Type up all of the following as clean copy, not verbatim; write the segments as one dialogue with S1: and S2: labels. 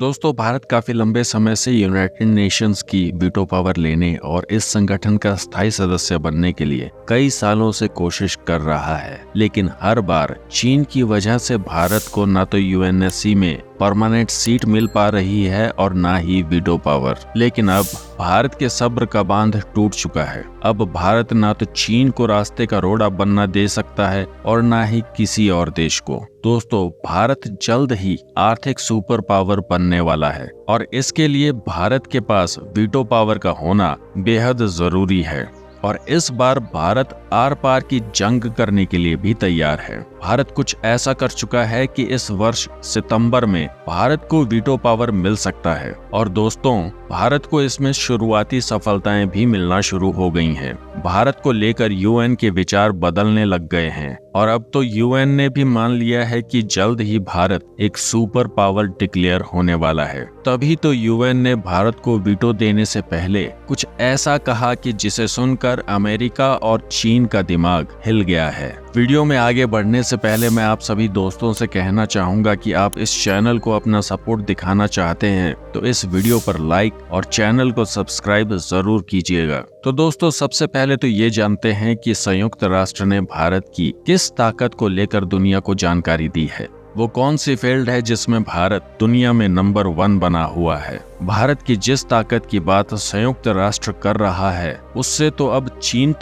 S1: दोस्तों, भारत काफी लंबे समय से यूनाइटेड नेशंस की वीटो पावर लेने और इस संगठन का स्थायी सदस्य बनने के लिए कई सालों से कोशिश कर रहा है, लेकिन हर बार चीन की वजह से भारत को न तो यूएनएससी में परमानेंट सीट मिल पा रही है और ना ही वीटो पावर। लेकिन अब भारत के सब्र का बांध टूट चुका है। अब भारत ना तो चीन को रास्ते का रोड़ा बनना दे सकता है और ना ही किसी और देश को। दोस्तों, भारत जल्द ही आर्थिक सुपर पावर बनने वाला है और इसके लिए भारत के पास वीटो पावर का होना बेहद जरूरी है। और इस बार भारत आर पार की जंग करने के लिए भी तैयार है। भारत कुछ ऐसा कर चुका है कि इस वर्ष सितंबर में भारत को वीटो पावर मिल सकता है। और दोस्तों, भारत को इसमें शुरुआती सफलताएं भी मिलना शुरू हो गई हैं। भारत को लेकर यूएन के विचार बदलने लग गए हैं और अब तो यूएन ने भी मान लिया है कि जल्द ही भारत एक सुपर पावर डिक्लेयर होने वाला है। तभी तो यूएन ने भारत को वीटो देने से पहले कुछ ऐसा कहा कि जिसे सुनकर अमेरिका और चीन का दिमाग हिल गया है। वीडियो में आगे बढ़ने से पहले मैं आप सभी दोस्तों से कहना चाहूंगा कि आप इस चैनल को अपना सपोर्ट दिखाना चाहते हैं तो इस वीडियो पर लाइक और चैनल को सब्सक्राइब जरूर कीजिएगा। तो दोस्तों, सबसे पहले तो ये जानते हैं कि संयुक्त राष्ट्र ने भारत की किस ताकत को लेकर दुनिया को जानकारी दी है। वो कौन सी फील्ड है जिसमें भारत दुनिया में नंबर 1 बना हुआ है। भारत की जिस ताकत की बात संयुक्त राष्ट्र कर रहा है उससे तो अब चीन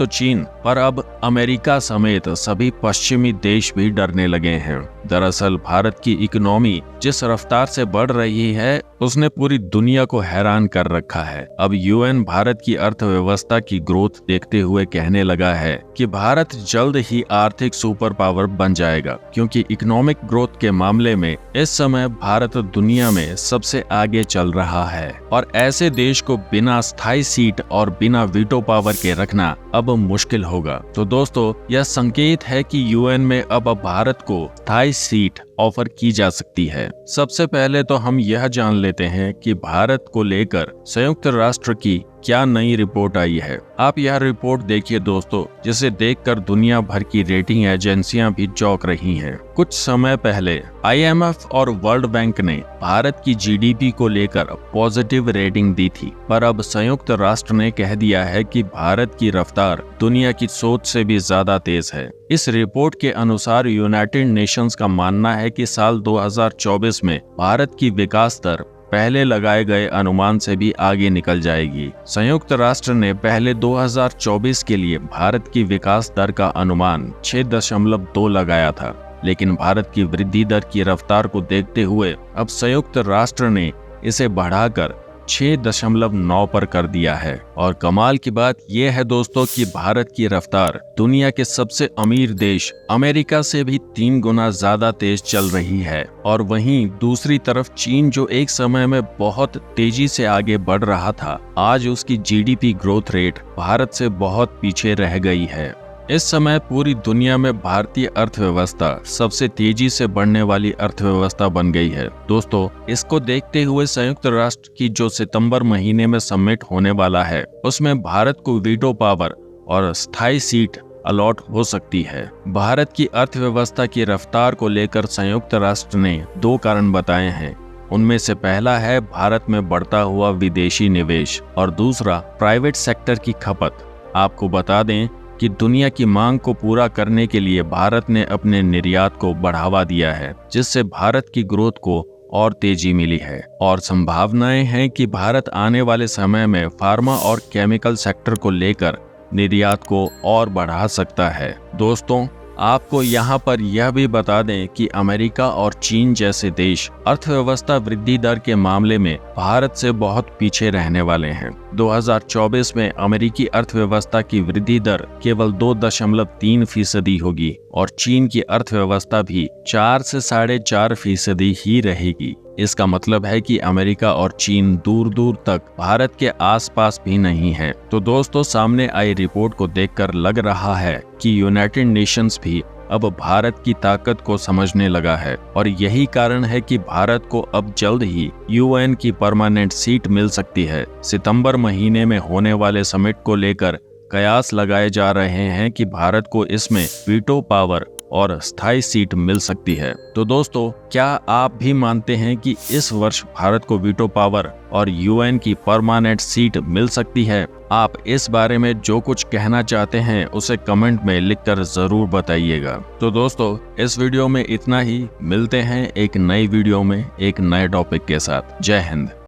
S1: पर अब अमेरिका समेत सभी पश्चिमी देश भी डरने लगे हैं। दरअसल भारत की इकोनॉमी जिस रफ्तार से बढ़ रही है उसने पूरी दुनिया को हैरान कर रखा है। अब यूएन भारत की अर्थव्यवस्था की ग्रोथ देखते हुए कहने लगा है कि भारत जल्द ही आर्थिक सुपर पावर बन जाएगा, क्योंकि इकोनॉमिक ग्रोथ के मामले में इस समय भारत दुनिया में सबसे आगे चल रहा है। और ऐसे देश को बिना स्थायी सीट और बिना वीटो पावर के रखना अब मुश्किल होगा। तो दोस्तों, यह संकेत है कि यूएन में अब भारत को स्थायी सीट ऑफर की जा सकती है। सबसे पहले तो हम यह जान लेते हैं कि भारत को लेकर संयुक्त राष्ट्र की क्या नई रिपोर्ट आई है। आप यह रिपोर्ट देखिए दोस्तों, जिसे देखकर दुनिया भर की रेटिंग एजेंसियां भी चौंक रही हैं। कुछ समय पहले आईएमएफ और वर्ल्ड बैंक ने भारत की जीडीपी को लेकर पॉजिटिव रेटिंग दी थी, पर अब संयुक्त राष्ट्र ने कह दिया है कि भारत की रफ्तार दुनिया की सोच से भी ज्यादा तेज है। इस रिपोर्ट के अनुसार यूनाइटेड नेशंस का मानना है कि साल 2024 में भारत की विकास दर पहले लगाए गए अनुमान से भी आगे निकल जाएगी। संयुक्त राष्ट्र ने पहले 2024 के लिए भारत की विकास दर का अनुमान 6.2 लगाया था, लेकिन भारत की वृद्धि दर की रफ्तार को देखते हुए अब संयुक्त राष्ट्र ने इसे बढ़ाकर 6.9 पर कर दिया है। और कमाल की बात यह है दोस्तों कि भारत की रफ्तार दुनिया के सबसे अमीर देश अमेरिका से भी 3 गुना ज्यादा तेज चल रही है। और वहीं दूसरी तरफ चीन, जो एक समय में बहुत तेजी से आगे बढ़ रहा था, आज उसकी जीडीपी ग्रोथ रेट भारत से बहुत पीछे रह गई है। इस समय पूरी दुनिया में भारतीय अर्थव्यवस्था सबसे तेजी से बढ़ने वाली अर्थव्यवस्था बन गई है। दोस्तों, इसको देखते हुए संयुक्त राष्ट्र की जो सितंबर महीने में समिट होने वाला है उसमें भारत को वीटो पावर और स्थायी सीट अलॉट हो सकती है। भारत की अर्थव्यवस्था की रफ्तार को लेकर संयुक्त राष्ट्र ने 2 कारण बताए हैं। उनमें से पहला है भारत में बढ़ता हुआ विदेशी निवेश और दूसरा प्राइवेट सेक्टर की खपत। आपको बता दें कि दुनिया की मांग को पूरा करने के लिए भारत ने अपने निर्यात को बढ़ावा दिया है, जिससे भारत की ग्रोथ को और तेजी मिली है। और संभावनाएं हैं कि भारत आने वाले समय में फार्मा और केमिकल सेक्टर को लेकर निर्यात को और बढ़ा सकता है। दोस्तों, आपको यहाँ पर यह भी बता दें कि अमेरिका और चीन जैसे देश अर्थव्यवस्था वृद्धि दर के मामले में भारत से बहुत पीछे रहने वाले हैं। 2024 में अमेरिकी अर्थव्यवस्था की वृद्धि दर केवल 2.3% होगी और चीन की अर्थव्यवस्था भी 4 से 4.5% ही रहेगी। इसका मतलब है कि अमेरिका और चीन दूर दूर तक भारत के आसपास भी नहीं है। तो दोस्तों, सामने आई रिपोर्ट को देखकर लग रहा है कि यूनाइटेड नेशंस भी अब भारत की ताकत को समझने लगा है और यही कारण है कि भारत को अब जल्द ही यूएन की परमानेंट सीट मिल सकती है। सितंबर महीने में होने वाले समिट को लेकर कयास लगाए जा रहे हैं कि भारत को इसमें वीटो पावर और स्थायी सीट मिल सकती है। तो दोस्तों, क्या आप भी मानते हैं कि इस वर्ष भारत को वीटो पावर और यूएन की परमानेंट सीट मिल सकती है? आप इस बारे में जो कुछ कहना चाहते हैं उसे कमेंट में लिखकर जरूर बताइएगा। तो दोस्तों, इस वीडियो में इतना ही। मिलते हैं एक नई वीडियो में एक नए टॉपिक के साथ। जय हिंद।